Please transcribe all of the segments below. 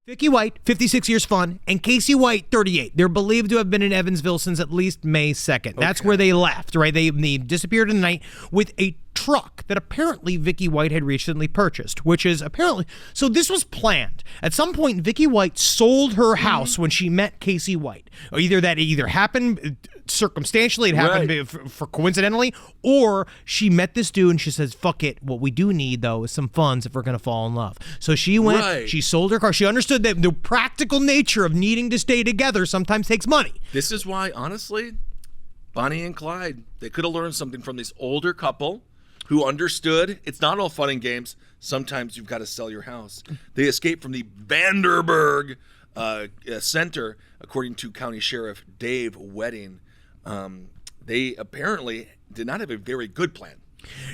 Vicky White, 56 years fun, and Casey White, 38. They're believed to have been in Evansville since at least May 2nd. That's where they left, right? They disappeared in the night with a truck that apparently Vicky White had recently purchased, which is apparently... So this was planned. At some point, Vicky White sold her house when she met Casey White. Either that happened circumstantially, it happened for coincidentally, or she met this dude and she says, fuck it, what we do need, though, is some funds if we're going to fall in love. So she went, she sold her car. She understood that the practical nature of needing to stay together sometimes takes money. This is why, honestly, Bonnie and Clyde, they could have learned something from this older couple who understood it's not all fun and games. Sometimes you've got to sell your house. They escaped from the Vanderburg Center, according to County Sheriff Dave Wedding. They apparently did not have a very good plan.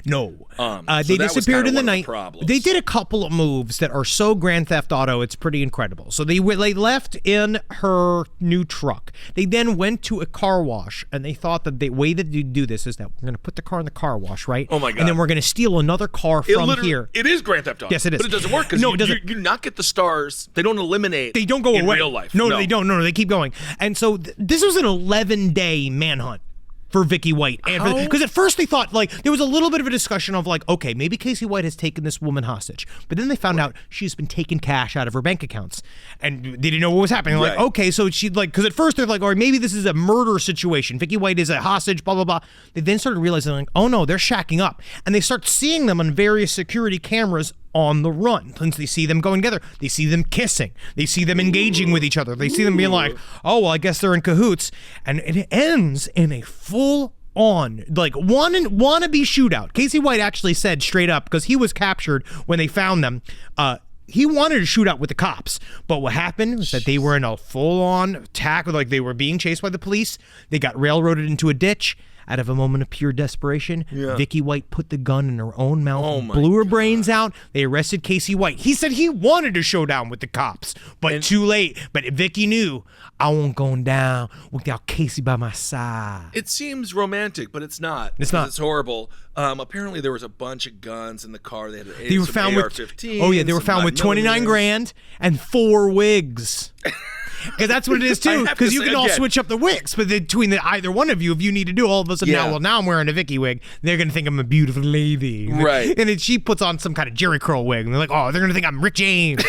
No. So they disappeared in the night. The they did a couple of moves that are so Grand Theft Auto, it's pretty incredible. So they left in her new truck. They then went to a car wash, and they thought that the way that you do this is that we're going to put the car in the car wash, right? Oh, my God. And then we're going to steal another car from here. It is Grand Theft Auto. Yes, it is. But it doesn't work because you do not get the stars. They don't eliminate. They don't go in away. real life. No, they don't. No, they keep going. And so this was an 11-day manhunt for Vicky White. Because at first they thought, there was a little bit of a discussion of okay, maybe Casey White has taken this woman hostage. But then they found out she's been taking cash out of her bank accounts. And they didn't know what was happening. Okay, so she, because at first they're or maybe this is a murder situation. Vicky White is a hostage, blah, blah, blah. They then started realizing, oh no, they're shacking up. And they start seeing them on various security cameras on the run. Since they see them going together, they see them kissing, they see them engaging with each other, they see them being oh, well, I guess they're in cahoots, and it ends in a full-on wannabe shootout. Casey White actually said straight up, because he was captured when they found them, he wanted to shoot out with the cops, but what happened was that they were in a full-on attack, they were being chased by the police. They got railroaded into a ditch. Out of a moment of pure desperation, Vicky White put the gun in her own mouth, blew her brains out. They arrested Casey White. He said he wanted to show down with the cops, but too late. But Vicky knew, I won't go down without Casey by my side. It seems romantic, but it's not. It's not. It's horrible. Apparently, there was a bunch of guns in the car. They had they were found AR-15s. They were found with 29 grand and 4 wigs. Because that's what it is too. Because you can all switch up the wigs, but between either one of you, if you need to do all of a sudden now I'm wearing a Vicky wig, they're gonna think I'm a beautiful lady, right? And then she puts on some kind of Jerry curl wig, and they're they're gonna think I'm Rick James.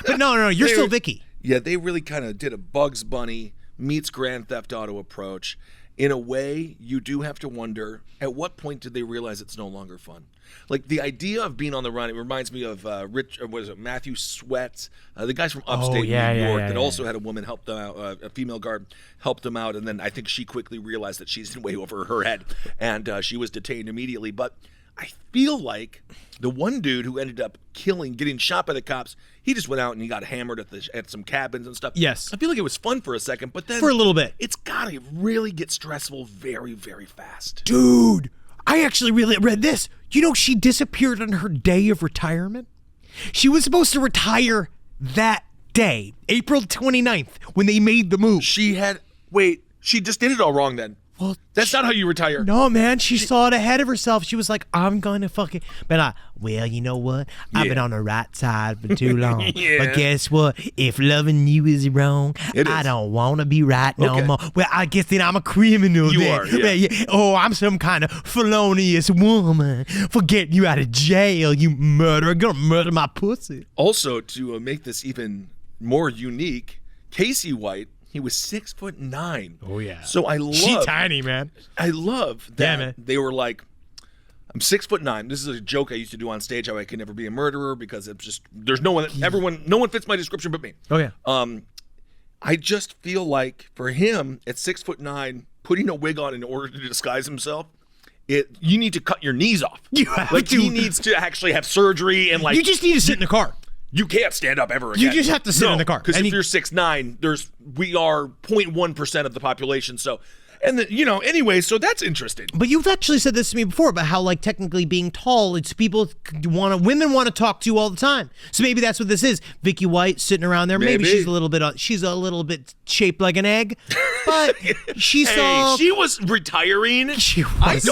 But no, you're still Vicky. Yeah, they really kind of did a Bugs Bunny meets Grand Theft Auto approach. In a way, you do have to wonder, at what point did they realize it's no longer fun? The idea of being on the run, it reminds me of Matthew Sweat, the guys from upstate New York that also had a woman help them out, a female guard helped them out, and then I think she quickly realized that she's way over her head, and she was detained immediately. But I feel like the one dude who ended up getting shot by the cops, he just went out and he got hammered at some cabins and stuff. Yes. I feel like it was fun for a second, but then for a little bit, it's gotta really get stressful very, very fast. Dude, I actually really read this. She disappeared on her day of retirement. She was supposed to retire that day, April 29th, when they made the move. She just did it all wrong then. Well, that's not how you retire. No, man. She saw it ahead of herself. She was like, I'm going to fucking... But well, you know what? I've been on the right side for too long. But guess what? If loving you is wrong, I don't want to be right no more. Well, I guess then I'm a criminal. You then. are, yeah. Oh, I'm some kind of felonious woman for getting you out of jail, you murderer. Gonna murder my pussy. Also, to make this even more unique, Casey White, he was 6'9". Oh yeah. So I love. She tiny, man. I love that they were like, I'm 6'9". This is a joke I used to do on stage, how I could never be a murderer because it's just there's no one fits my description but me. Oh yeah. I just feel like for him at 6'9", putting a wig on in order to disguise himself, you need to cut your knees off. You have to. He needs to actually have surgery and you just need to sit in the car. You can't stand up ever again. You just have to sit in the car. Because if you're 6'9", we are 0.1% of the population. So, anyway, so that's interesting. But you've actually said this to me before about how, technically being tall, it's women want to talk to you all the time. So maybe that's what this is. Vicky White sitting around there. Maybe she's a little bit shaped like an egg, but she was retiring. She was.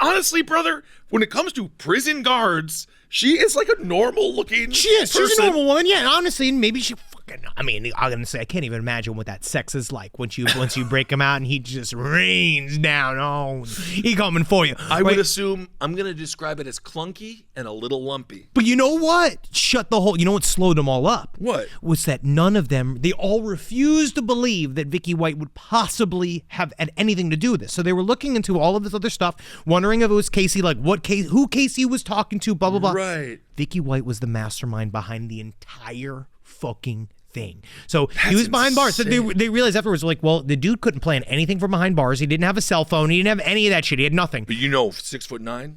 Honestly, brother, when it comes to prison guards, she is like a normal looking She is. person. She's a normal woman. Yeah, and honestly, maybe she fucking. I mean, I'm gonna say I can't even imagine what that sex is like once you break him out and he just rains down. Oh, he coming for you. I would assume I'm gonna describe it as clunky and a little lumpy. But you know what? Shut the whole. You know what slowed them all up? What? Was that none of them? They all refused to believe that Vicky White would possibly have had anything to do with this. So they were looking into all of this other stuff, wondering if it was Casey, like who Casey was talking to, blah blah blah. Right. Vicky White was the mastermind behind the entire fucking thing. So That's he was behind bars. So insane. they realized afterwards, like, well, the dude couldn't plan anything from behind bars. He didn't have a cell phone. He didn't have any of that shit. He had nothing. But 6'9",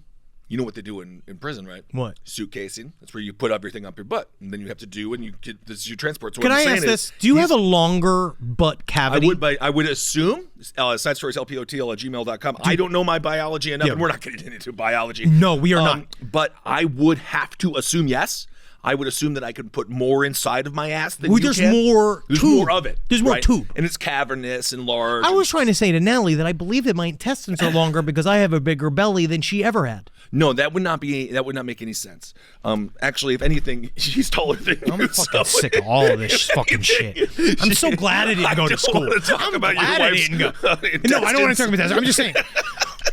you know what they do in prison, right? What? Suitcasing. That's where you put everything up your butt, and then you have to do, and this is your transport. So Can what I I'm ask saying this? is, Do you have a longer butt cavity? I would assume, side stories lpotl@gmail.com. I don't know my biology enough, and we're not getting into biology. No, we are not. But I would have to assume yes. I would assume that I could put more inside of my ass than you there's can. more There's tube. more of it. There's more right? tube. And it's cavernous and large. I was trying to say to Nellie that I believe that my intestines are longer because I have a bigger belly than she ever had. No, that would not make any sense. Actually, if anything, she's taller than you. I'm fucking sick of all of this fucking shit. I'm so glad I didn't go to school. I'm glad I didn't go. No, I don't want to talk about that. I'm just saying.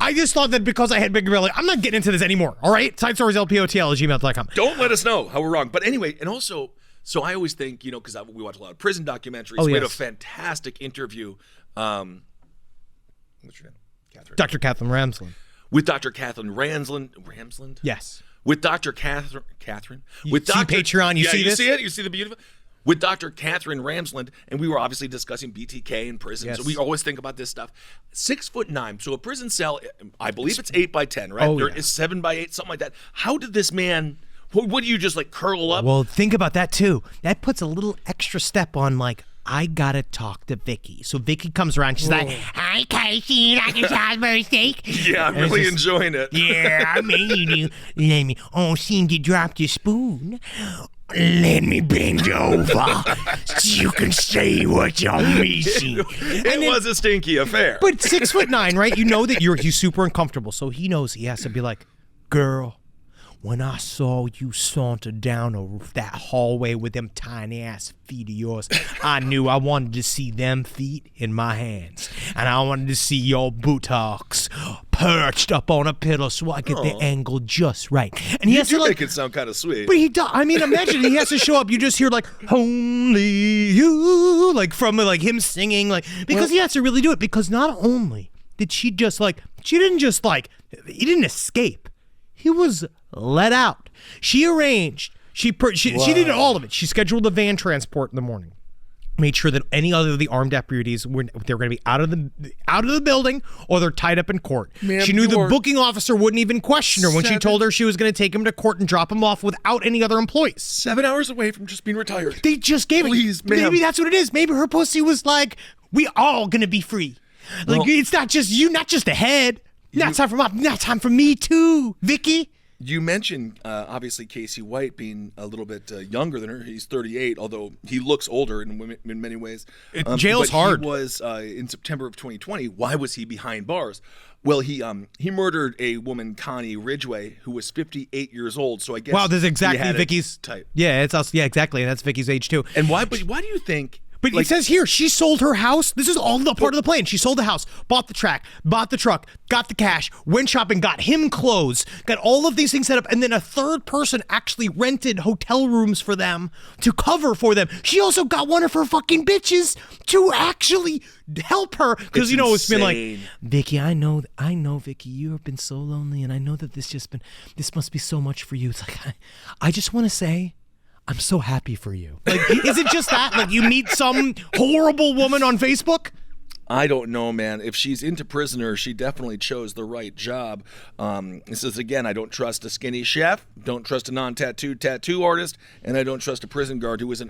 I just thought that because I had bigger belly, I'm not getting into this anymore. All right? Side stories lpotl@gmail.com. Don't let us know how we're wrong. But anyway, and also, so I always think, because we watch a lot of prison documentaries. Oh, we had a yes. fantastic interview. What's your name? Catherine. Dr. Kathleen Ramsland. With Dr. Kathleen Ramsland? Yes. With Dr. Catherine. With see Dr. Patreon, you see this? see it? You see the beautiful? With Dr. Catherine Ramsland, and we were obviously discussing BTK in prison, Yes. so we always think about this stuff. 6'9", so a prison cell, I believe it's 8 by 10, right? Oh, Or yeah. it's 7 by 8, something like that. How did this man? What do you just like curl up? Well, think about that too. That puts a little extra step on I gotta talk to Vicky. So Vicky comes around. She's like, "Hi, Casey, Dr. Salisbury steak." Yeah, I'm And it's really just- enjoying it. Yeah, I mean you do. Let me. Oh, seemed you dropped your spoon. Let me bend over so you can say what you're missing. It was a stinky affair. But 6'9", right? You know that he's super uncomfortable, so he knows he has to be like, "Girl, when I saw you saunter down that hallway with them tiny ass feet of yours, I knew I wanted to see them feet in my hands, and I wanted to see your buttocks perched up on a pillow so I get the angle just right." And he you has do to make it sound kind of sweet. but he does. I mean, imagine he has to show up. You just hear "Only You," from him singing, because he has to really do it. Because not only did she just he didn't escape. He was let out. She arranged. She did all of it. She scheduled a van transport in the morning. Made sure that any other of the armed deputies they were going to be out of the building or they're tied up in court. Ma'am, she knew you the are booking officer wouldn't even question her when she told her she was going to take him to court and drop him off without any other employees. 7 hours away from just being retired. They just gave Please, it. ma'am. Maybe that's what it is. Maybe her pussy was like, we all gonna be free. It's not just you, not just the head. Now it's time for me too, Vicky. You mentioned, obviously, Casey White being a little bit younger than her. He's 38, although he looks older in many ways. Jail's but hard. He was, in September of 2020, why was he behind bars? Well, he murdered a woman, Connie Ridgway, who was 58 years old. So I guess Wow, this is he exactly had it Vicky's type. Yeah, it's us. Yeah, exactly. That's Vicky's age too. And why? But why do you think? But it says here, she sold her house. This is all the part of the plan. She sold the house, bought the track, bought the truck, got the cash, went shopping, got him clothes, got all of these things set up, and then a third person actually rented hotel rooms for them to cover for them. She also got one of her fucking bitches to actually help her. Because, it's been like, Vicky, I know, Vicky, you have been so lonely, and I know that this must be so much for you. It's like, I just want to say, I'm so happy for you. Is it just that? You meet some horrible woman on Facebook? I don't know, man. If she's into prisoners, she definitely chose the right job. This is, again, I don't trust a skinny chef, don't trust a non-tattooed tattoo artist, and I don't trust a prison guard who isn't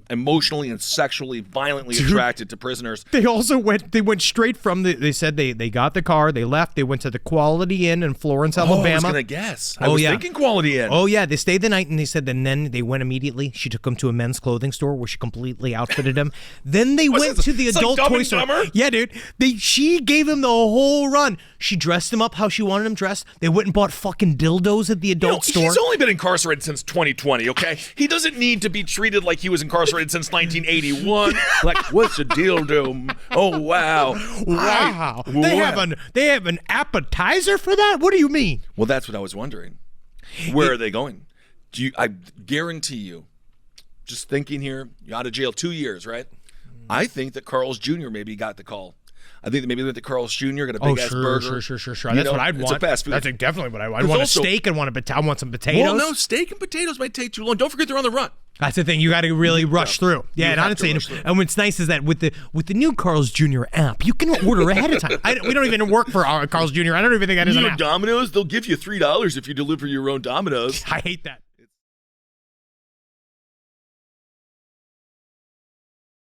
emotionally and sexually violently attracted to prisoners. They went straight from they said they got the car, they left, they went to the Quality Inn in Florence, Alabama. I was going to guess. I was thinking Quality Inn. Oh, yeah. They stayed the night, and they said, and then they went immediately. She took him to a men's clothing store where she completely outfitted him. Then they went to the adult Dumb toy and store. Dumber? Yeah, dude. She gave him the whole run. She dressed him up how she wanted him dressed. They went and bought fucking dildos at the adult store. He's only been incarcerated since 2020, okay? He doesn't need to be treated like like he was incarcerated since 1981. Like, what's the deal, Doom? Oh, wow. Wow. They have an appetizer for that? What do you mean? Well, that's what I was wondering. Where are they going? I guarantee you, just thinking here, you're out of jail 2 years, right? I think that Carl's Jr. maybe got the call. I think that maybe they went to Carl's Jr., got a big ass burger. Sure. That's what I'd want. It's a fast food. That's definitely what I want. I want a steak and want some potatoes. Well, no, steak and potatoes might take too long. Don't forget they're on the run. That's the thing. You got to really rush through. Yeah, and honestly, and what's nice is that with the new Carl's Jr. app, you can order ahead of time. We don't even work for our Carl's Jr. I don't even think that is an app. Domino's, they'll give you $3 if you deliver your own Domino's. I hate that.